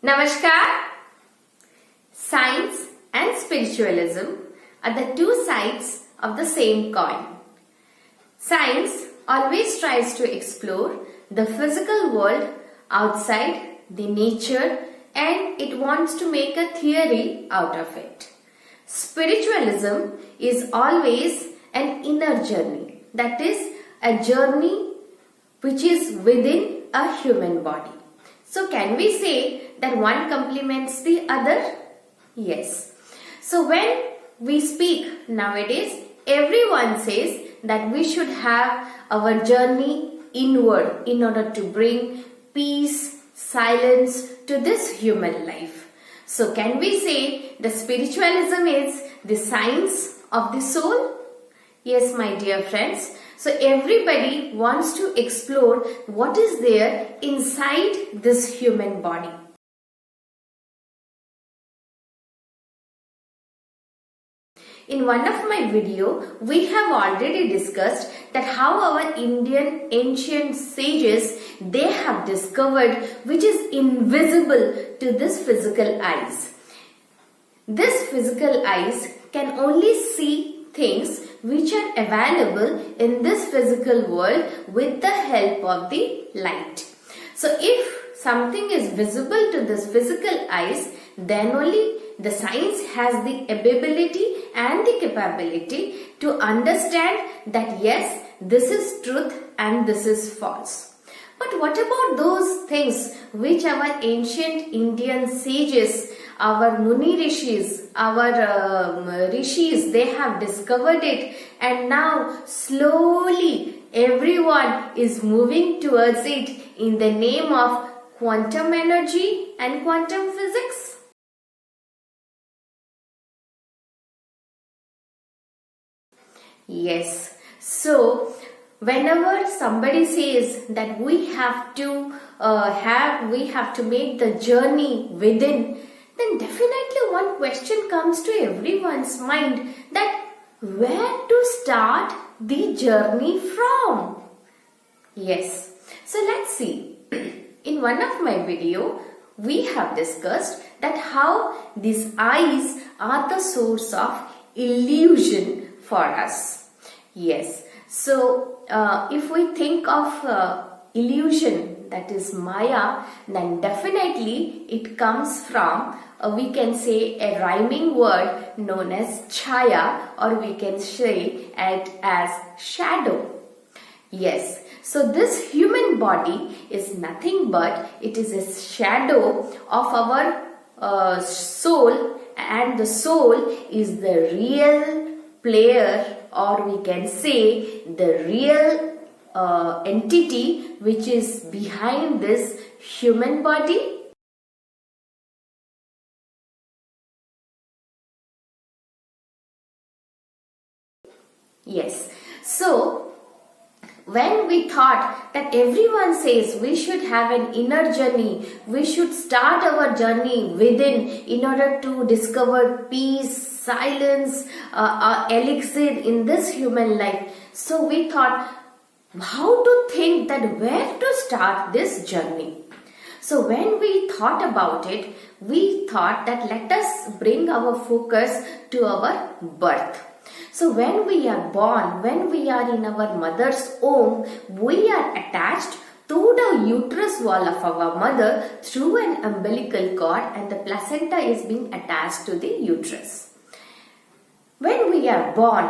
Namaskar. Science and spiritualism are the two sides of the same coin. Science always tries to explore the physical world outside the nature, and it wants to make a theory out of it. Spiritualism is always an inner journey, that is a journey which is within a human body. So can we say that one complements the other? Yes. So when we speak nowadays, everyone says that we should have our journey inward in order to bring peace, silence to this human life. So can we say the spiritualism is the science of the soul? Yes, my dear friends. So everybody wants to explore what is there inside this human body. In one of my video, we have already discussed that how our Indian ancient sages, they have discovered which is invisible to this physical eyes. This physical eyes can only see things which are available in this physical world with the help of the light. So if something is visible to this physical eyes, then only the science has the ability and the capability to understand that yes, this is truth and this is false. But what about those things which our ancient Indian sages, our Moomi Rishis, our Rishis, they have discovered it, and now slowly everyone is moving towards it in the name of quantum energy and quantum physics? Yes. So whenever somebody says that we have to make the journey within, then definitely one question comes to everyone's mind, that where to start the journey from? Yes. So let's see. In one of my video, we have discussed that how these eyes are the source of illusion for us. Yes. So if we think of illusion, that is Maya, then definitely it comes from, we can say, a rhyming word known as chaya, or we can say it as shadow. Yes. So this human body is nothing but it is a shadow of our soul, and the soul is the real player, or we can say the real entity which is behind this human body. Yes. So when we thought that everyone says we should have an inner journey, we should start our journey within in order to discover peace, silence, elixir in this human life. So we thought, how to think that where to start this journey? So when we thought about it, we thought that let us bring our focus to our birth. So when we are born, when we are in our mother's womb, we are attached to the uterus wall of our mother through an umbilical cord, and the placenta is being attached to the uterus. When we are born,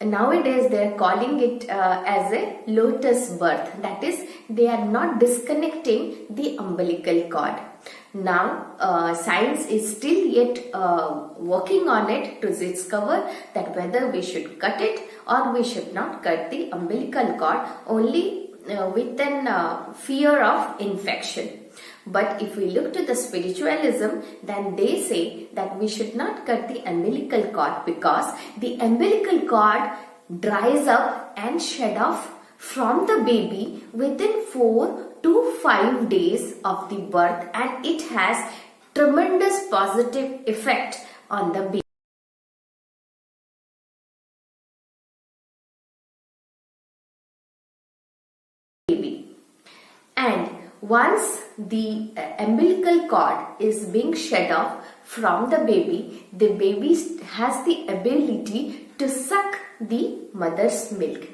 nowadays they are calling it as a lotus birth, that is they are not disconnecting the umbilical cord. Now science is still yet working on it to discover that whether we should cut it or we should not cut the umbilical cord, only with an fear of infection. But if we look to the spiritualism, then they say that we should not cut the umbilical cord, because the umbilical cord dries up and shed off from the baby within 4 to 5 days of the birth, and it has tremendous positive effect on the baby. And once the umbilical cord is being shed off from the baby has the ability to suck the mother's milk.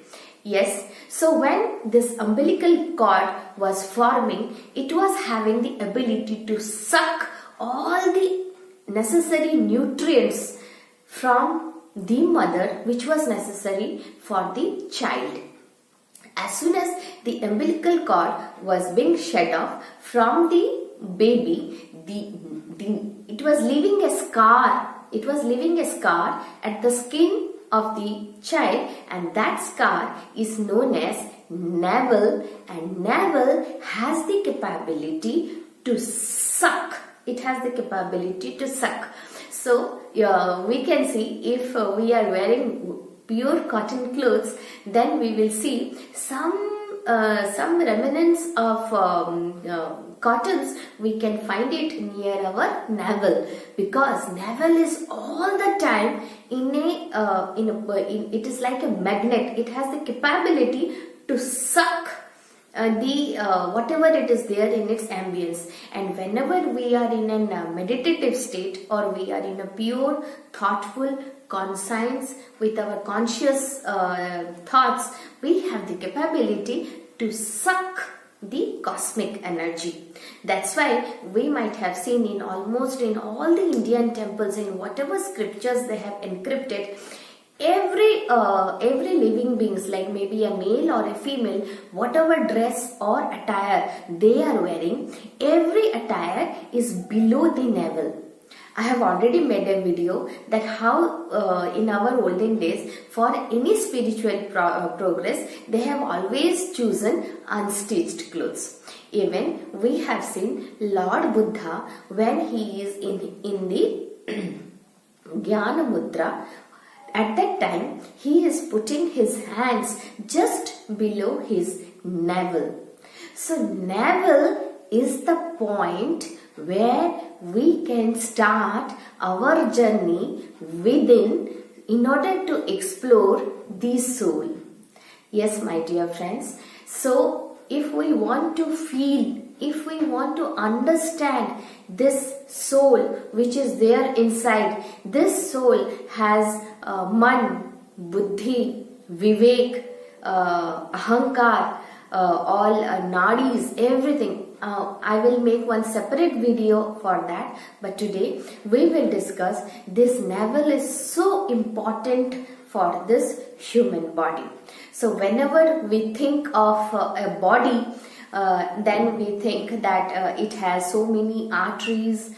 Yes, so when this umbilical cord was forming, it was having the ability to suck all the necessary nutrients from the mother which was necessary for the child. As soon as the umbilical cord was being shed off from the baby, it was leaving a scar. It was leaving a scar at the skin of the child, and that scar is known as navel, and navel has the capability to suck. It has the capability to suck. So we can see if we are wearing pure cotton clothes, then we will see some remnants of cottons. We can find it near our navel, because navel is all the time it is like a magnet. It has the capability to suck whatever it is there in its ambience. And whenever we are in a meditative state, or we are in a pure, thoughtful conscience with our conscious thoughts, we have the capability to suck the cosmic energy. That's why we might have seen in almost in all the Indian temples, in whatever scriptures they have encrypted, every living beings, like maybe a male or a female, whatever dress or attire they are wearing, every attire is below the navel. I have already made a video that how in our olden days, for any spiritual progress, they have always chosen unstitched clothes. Even we have seen Lord Buddha, when he is in the Jnana Mudra, at that time he is putting his hands just below his navel. So navel is the point where we can start our journey within in order to explore the soul. Yes, my dear friends. So if we want to feel, if we want to understand this soul which is there inside, this soul has man, buddhi, vivek, ahankar, all nadis, everything. I will make one separate video for that, but today we will discuss this navel is so important for this human body. So whenever we think of a body, then we think that it has so many arteries,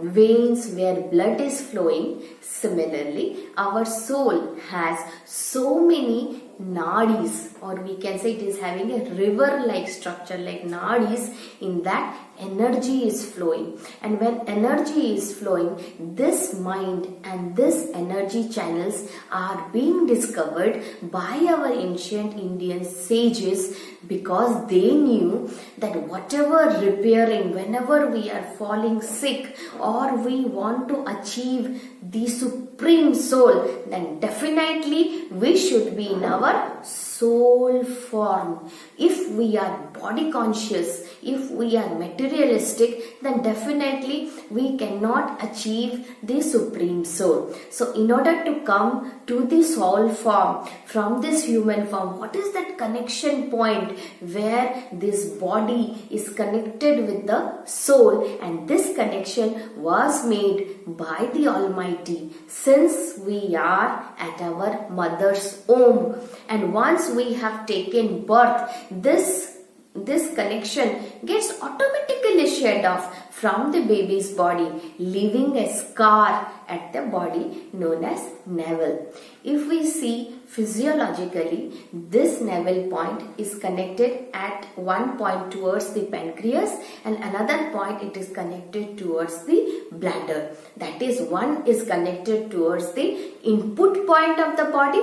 veins where blood is flowing. Similarly, our soul has so many nadis, or we can say it is having a river like structure, like nadis. In that, energy is flowing, and when energy is flowing, this mind and this energy channels are being discovered by our ancient Indian sages, because they knew that whatever repairing, whenever we are falling sick or we want to achieve the supreme soul, then definitely we should be in our soul form. If we are body conscious, if we are materialistic, then definitely we cannot achieve the supreme soul. So in order to come to the soul form from this human form, what is that connection point where this body is connected with the soul? And this connection was made by the Almighty since we are at our mother's womb. And once we have taken birth, this connection gets automatically shed off from the baby's body, leaving a scar at the body known as navel. If we see physiologically, this navel point is connected at one point towards the pancreas, and another point it is connected towards the bladder. That is, one is connected towards the input point of the body,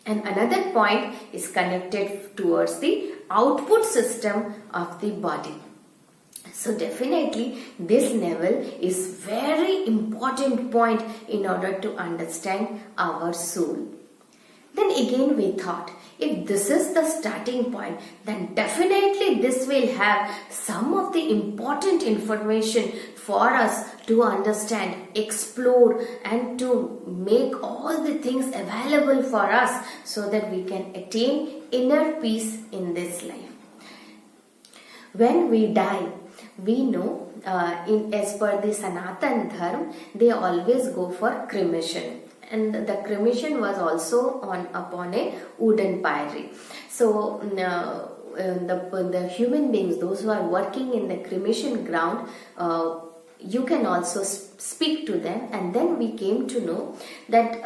and another point is connected towards the output system of the body. So definitely this navel is very important point in order to understand our soul. Then again we thought, if this is the starting point, then definitely this will have some of the important information for us to understand, explore, and to make all the things available for us so that we can attain inner peace in this life. When we die, we know as per the Sanatan Dharma, they always go for cremation. And the cremation was also upon a wooden pyre. So the human beings, those who are working in the cremation ground, you can also speak to them. And then we came to know that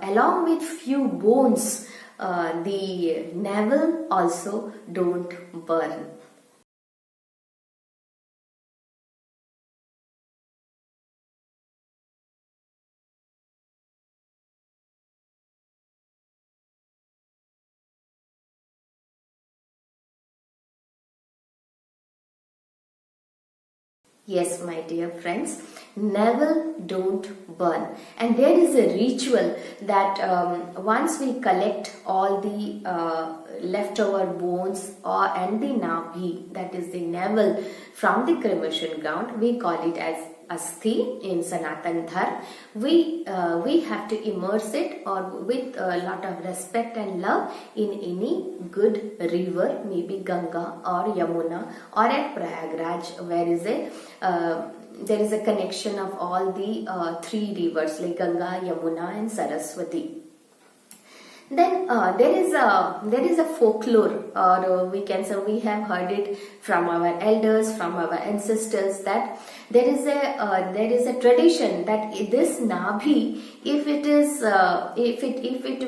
along with few bones, the navel also don't burn. Yes, my dear friends, navel don't burn. And there is a ritual that once we collect all the leftover bones and the nabhi, that is the navel, from the cremation ground, we call it as asthi in Sanatan Dharma. We have to immerse it or with a lot of respect and love in any good river, maybe Ganga or Yamuna or at Prayagraj, where there is a connection of all the three rivers like Ganga, Yamuna and Saraswati. Then there is a folklore, or we can say we have heard it from our elders, from our ancestors, that there is a tradition that this nabhi, if it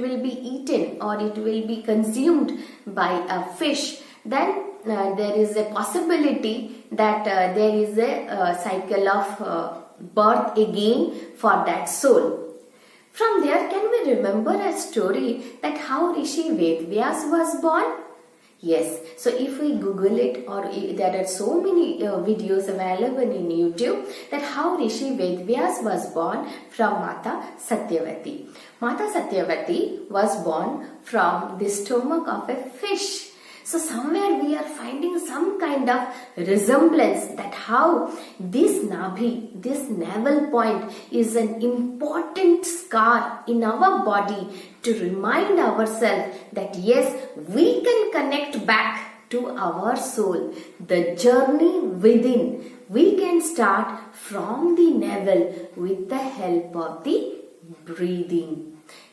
will be eaten or it will be consumed by a fish, then there is a possibility that there is a cycle of birth again for that soul. From there, can we remember a story that how Rishi Vedvyas was born? Yes, so if we Google it, or there are so many videos available in YouTube, that how Rishi Vedvyas was born from Mata Satyavati. Mata Satyavati was born from the stomach of a fish. So somewhere we are finding some kind of resemblance that how this nabhi, this navel point, is an important scar in our body to remind ourselves that yes, we can connect back to our soul. The journey within, we can start from the navel with the help of the breathing.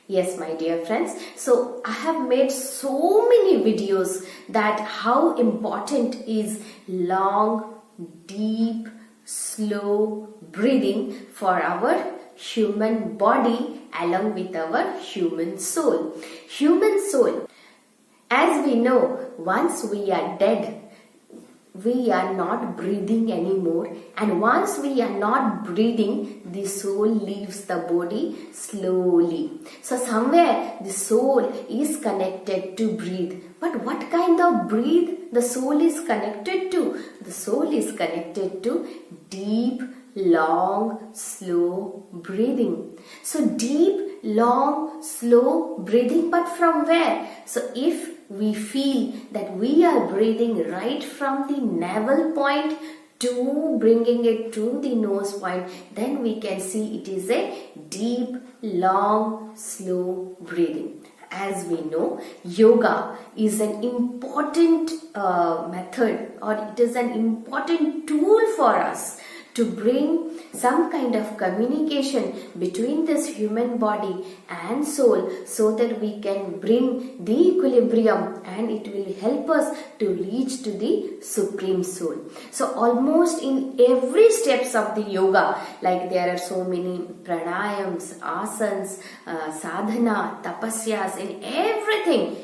Yes, my dear friends. So I have made so many videos that how important is long, deep, slow breathing for our human body along with our human soul. Human soul, as we know, once we are dead, we are not breathing anymore, and once we are not breathing, the soul leaves the body slowly. So somewhere the soul is connected to breathe. But what kind of breathe the soul is connected to? The soul is connected to deep, long, slow breathing. So deep, long, slow breathing, but from where? So if we feel that we are breathing right from the navel point to bringing it to the nose point, then we can see it is a deep, long, slow breathing. As we know, yoga is an important method, or it is an important tool for us to bring some kind of communication between this human body and soul, so that we can bring the equilibrium and it will help us to reach to the supreme soul. So almost in every steps of the yoga, like there are so many pranayams, asanas, sadhana, tapasyas, in everything,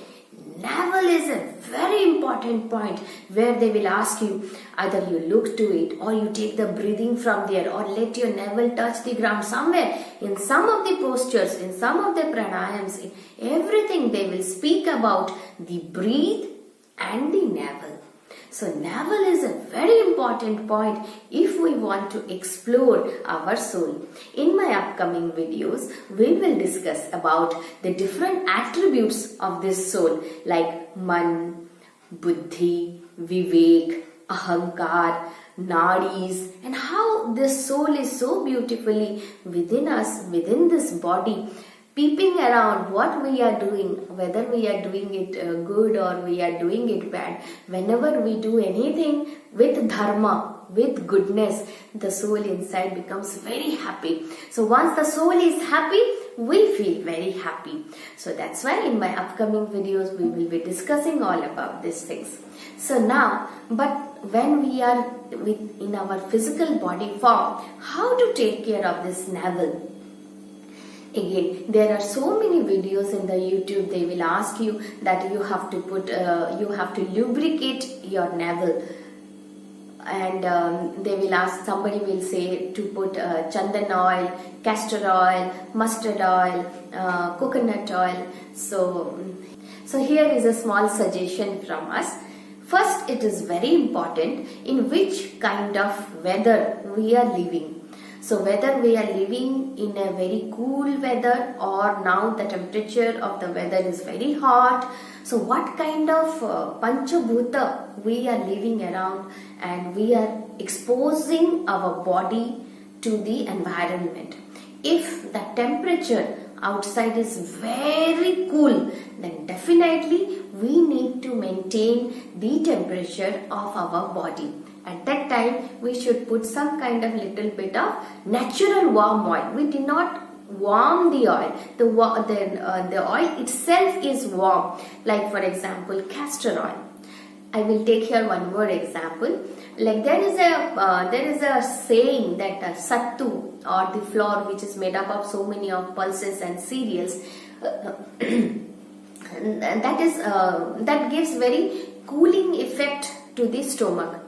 navel is a very important point where they will ask you, either you look to it or you take the breathing from there, or let your navel touch the ground somewhere. In some of the postures, in some of the pranayams, in everything they will speak about the breathe and the navel. So navel is a very important point if we want to explore our soul. In my upcoming videos, we will discuss about the different attributes of this soul like man, buddhi, vivek, ahankar, nadis, and how this soul is so beautifully within us, within this body, peeping around what we are doing, whether we are doing it good or we are doing it bad. Whenever we do anything with dharma, with goodness, the soul inside becomes very happy. So once the soul is happy, we feel very happy. So that's why in my upcoming videos we will be discussing all about these things. So now, but when we are in our physical body form, how to take care of this navel? Again, there are so many videos in the YouTube. They will ask you that you have to lubricate your navel, and they will ask, somebody will say to put chandan oil, castor oil, mustard oil, coconut oil. So here is a small suggestion from us. First, it is very important in which kind of weather we are living. So whether we are living in a very cool weather or now the temperature of the weather is very hot. So what kind of panchabhuta we are living around, and we are exposing our body to the environment. If the temperature outside is very cool, then definitely we need to maintain the temperature of our body. At that time, we should put some kind of little bit of natural warm oil. We did not warm the oil. The oil itself is warm. Like for example, castor oil. I will take here one more example. Like there is a saying that sattu, or the flour which is made up of so many of pulses and cereals, that gives very cooling effect to the stomach.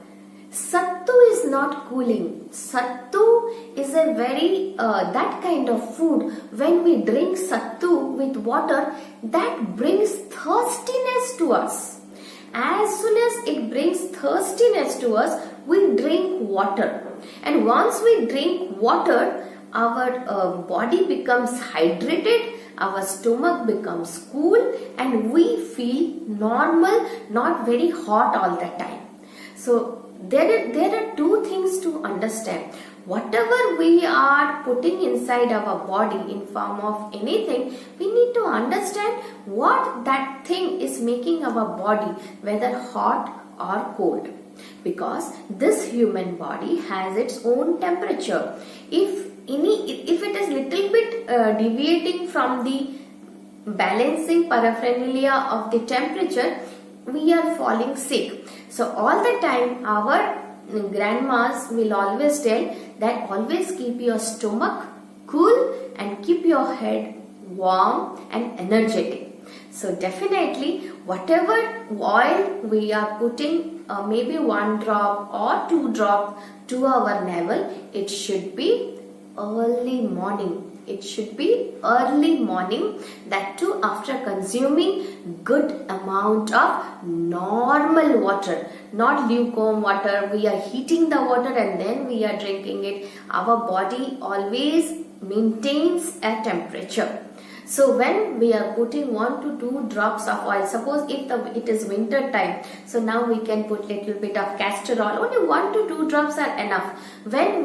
Sattu is not cooling. Sattu is a very that kind of food. When we drink sattu with water, that brings thirstiness to us. As soon as it brings thirstiness to us, we drink water. And once we drink water, our body becomes hydrated, our stomach becomes cool, and we feel normal, not very hot all the time. So there are two things to understand. Whatever we are putting inside our body in form of anything, we need to understand what that thing is making our body, whether hot or cold. Because this human body has its own temperature. If it is little bit deviating from the balancing paraphernalia of the temperature, we are falling sick. So all the time our grandmas will always tell that always keep your stomach cool and keep your head warm and energetic. So definitely whatever oil we are putting, maybe 1 drop or 2 drop to our navel, it should be early morning. It should be early morning, that too after consuming good amount of normal water, not lukewarm water. We are heating the water and then we are drinking it. Our body always maintains a temperature. So when we are putting 1 to 2 drops of oil, suppose if it is winter time, so now we can put little bit of castor oil. Only 1 to 2 drops are enough. When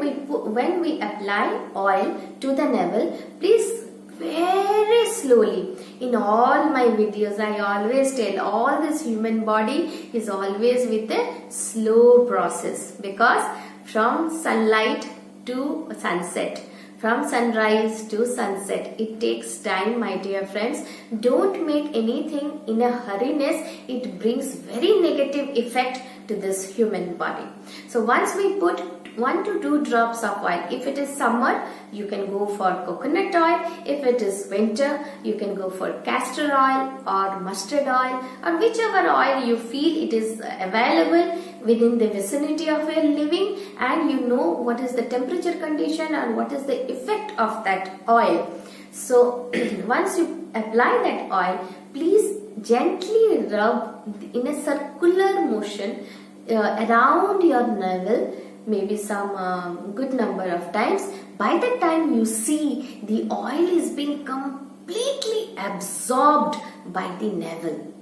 we apply oil to the navel, please very slowly. In all my videos, I always tell all this human body is always with a slow process, because from sunlight to sunset, from sunrise to sunset, it takes time, my dear friends. Don't make anything in a hurriness. It brings very negative effect to this human body. So once we put 1 to 2 drops of oil. If it is summer, you can go for coconut oil. If it is winter, you can go for castor oil or mustard oil, or whichever oil you feel it is available within the vicinity of your living, and you know what is the temperature condition and what is the effect of that oil. So once you apply that oil, please gently rub in a circular motion around your navel, maybe some good number of times. By the time you see, the oil is being completely absorbed by the navel.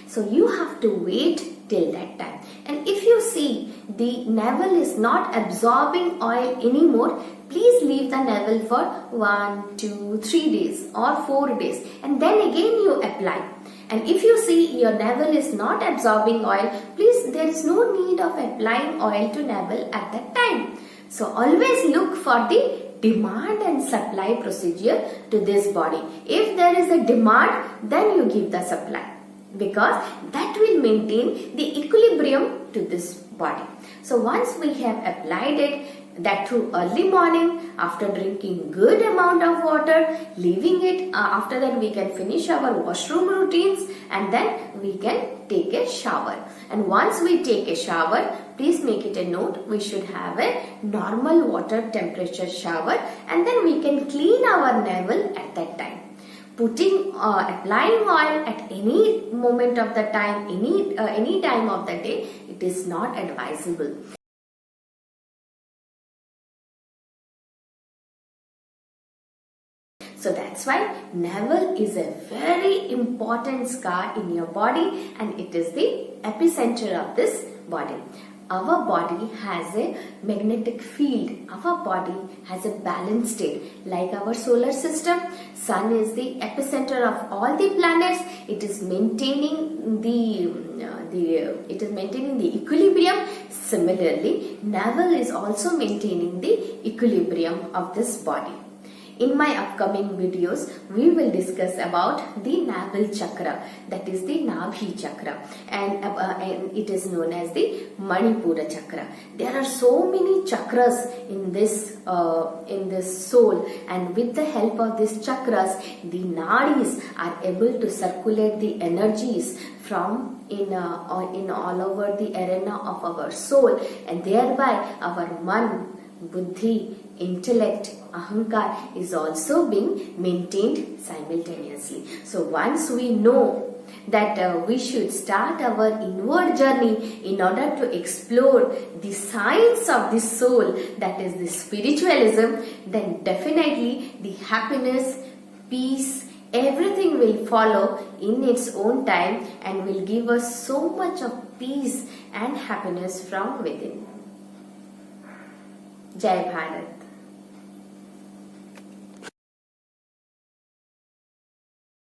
So you have to wait till that time. And if you see the navel is not absorbing oil anymore, please leave the navel for 1, 2, 3 days or 4 days, and then again you apply. And if you see your navel is not absorbing oil, please, there is no need of applying oil to navel at that time. So always look for the demand and supply procedure to this body. If there is a demand, then you give the supply, because that will maintain the equilibrium to this body. So once we have applied it, that through early morning, after drinking good amount of water, leaving it, after that we can finish our washroom routines, and then we can take a shower. And once we take a shower, please make it a note, we should have a normal water temperature shower, and then we can clean our navel at that time. Applying oil at any moment of the time, any time of the day, it is not advisable. So that's why navel is a very important scar in your body, and it is the epicenter of this body. Our body has a magnetic field. Our body has a balanced state. Like our solar system, sun is the epicenter of all the planets. It is maintaining the equilibrium. Similarly, navel is also maintaining the equilibrium of this body. In my upcoming videos, we will discuss about the navel chakra, that is the Nabhi chakra, and it is known as the Manipura chakra. There are so many chakras in this soul, and with the help of these chakras, the nadis are able to circulate the energies from in all over the arena of our soul, and thereby our man, buddhi, intellect, ahankar is also being maintained simultaneously. So once we know that we should start our inward journey in order to explore the science of the soul, that is the spiritualism, then definitely the happiness, peace, everything will follow in its own time and will give us so much of peace and happiness from within. Jai Bharat.